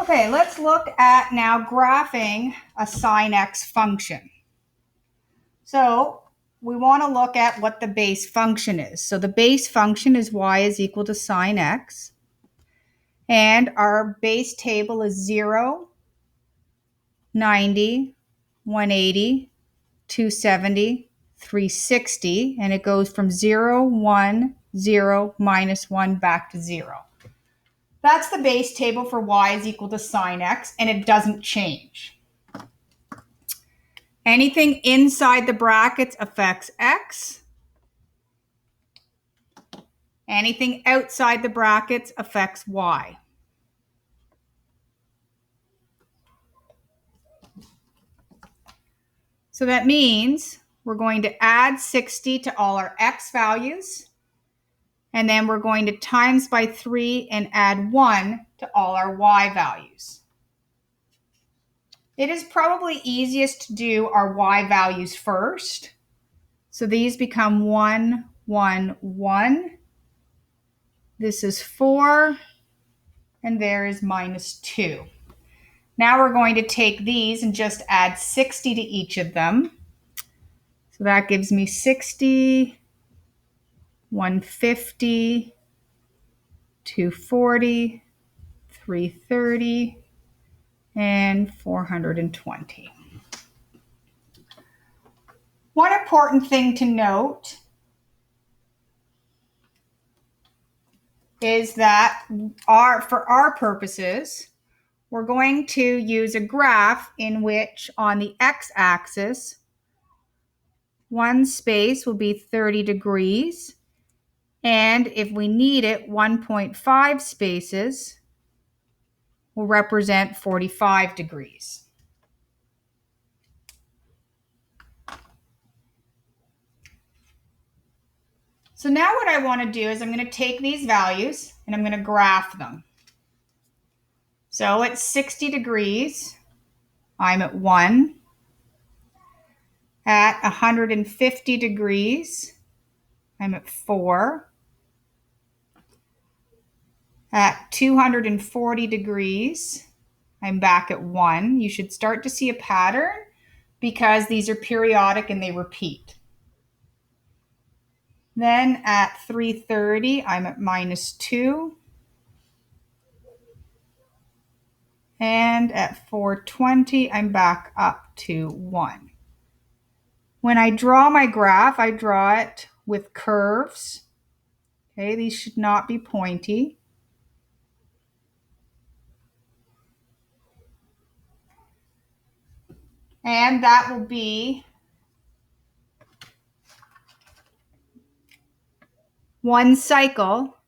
Okay, let's look at now graphing a sine x function. So we want to look at what the base function is. So the base function is y is equal to sine x. And our base table is 0, 90, 180, 270, 360. And it goes from 0, 1, 0, minus 1 back to 0. That's the base table for y is equal to sine x, and it doesn't change. Anything inside the brackets affects x. Anything outside the brackets affects y. So that means we're going to add 60 to all our x values, and then we're going to times by 3 and add 1 to all our y values. It is probably easiest to do our y values first. So these become 1, 1, 1. This is 4, and there is minus 2. Now we're going to take these and just add 60 to each of them. So that gives me 60, 150, 240, 330, and 420. One important thing to note is that for our purposes, we're going to use a graph in which on the x-axis, one space will be 30 degrees. And if we need it, 1.5 spaces will represent 45 degrees. So now what I want to do is I'm going to take these values and I'm going to graph them. So at 60 degrees, I'm at 1. At 150 degrees, I'm at 4. At 240 degrees, I'm back at 1. You should start to see a pattern because these are periodic and they repeat. Then at 330, I'm at minus 2. And at 420, I'm back up to 1. When I draw my graph, I draw it with curves. Okay, these should not be pointy. And that will be one cycle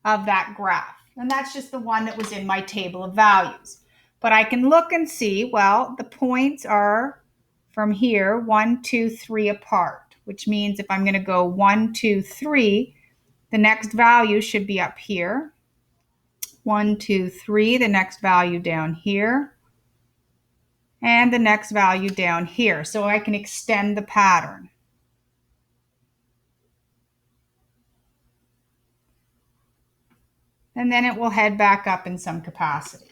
of that graph. And that's just the one that was in my table of values. But I can look and see, well, the points are from here, 1, 2, 3 apart, which means if I'm going to go 1, 2, 3, the next value should be up here. 1, 2, 3, the next value down here. And the next value down here. So I can extend the pattern. And then it will head back up in some capacity.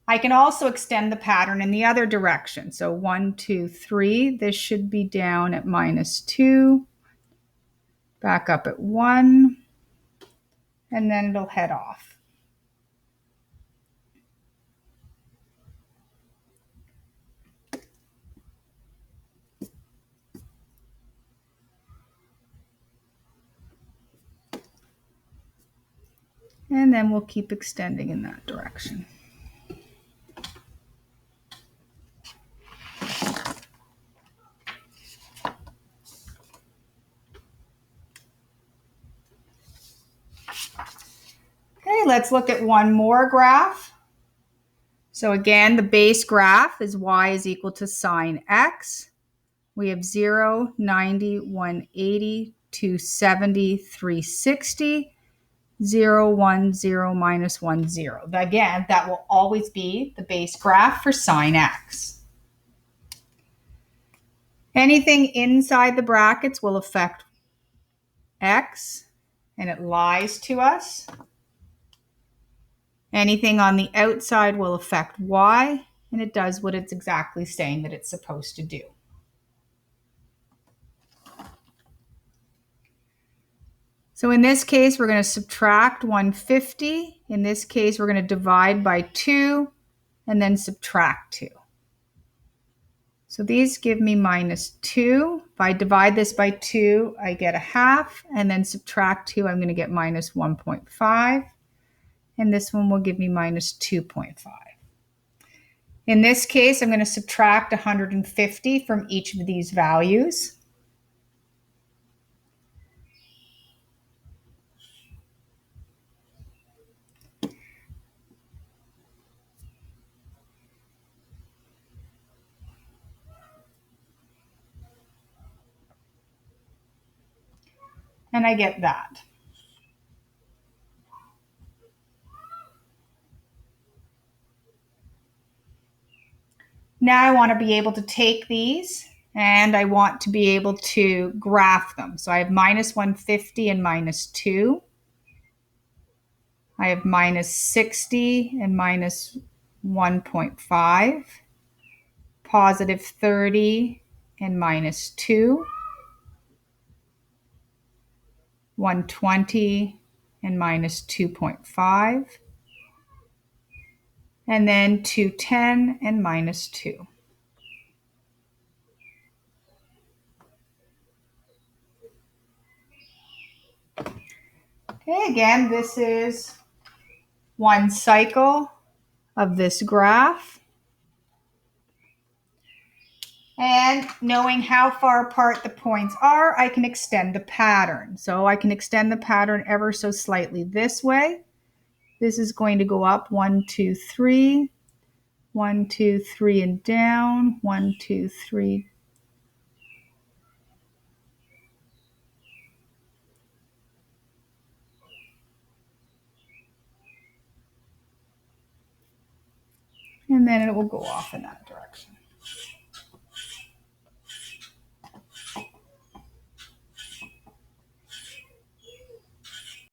I can also extend the pattern in the other direction. So 1, 2, 3, this should be down at minus 2, back up at 1, and then it'll head off. And then we'll keep extending in that direction. Okay, let's look at one more graph. So again, the base graph is y is equal to sine x. We have 0, 90, 180, 270, 360, 0, 1, 0, minus 1, 0. Again, that will always be the base graph for sine x. Anything inside the brackets will affect x. and it lies to us. Anything on the outside will affect y, and it does what it's exactly saying that it's supposed to do. So in this case, we're going to subtract 150. In this case, we're going to divide by 2 and then subtract 2. So these give me minus 2. If I divide this by 2, I get a half, and then subtract 2, I'm going to get minus 1.5. And this one will give me minus 2.5. In this case, I'm going to subtract 150 from each of these values. And I get that. Now I want to be able to take these and I want to be able to graph them. So I have minus 150 and minus 2. I have minus 60 and minus 1.5. Positive 30 and minus 2. 120 and minus 2.5. And then 210 and minus 2. Okay, again, this is one cycle of this graph. And knowing how far apart the points are, I can extend the pattern. So I can extend the pattern ever so slightly this way. This is going to go up 1, 2, 3, 1, 2, 3, and down, 1, 2, 3. And then it will go off in that.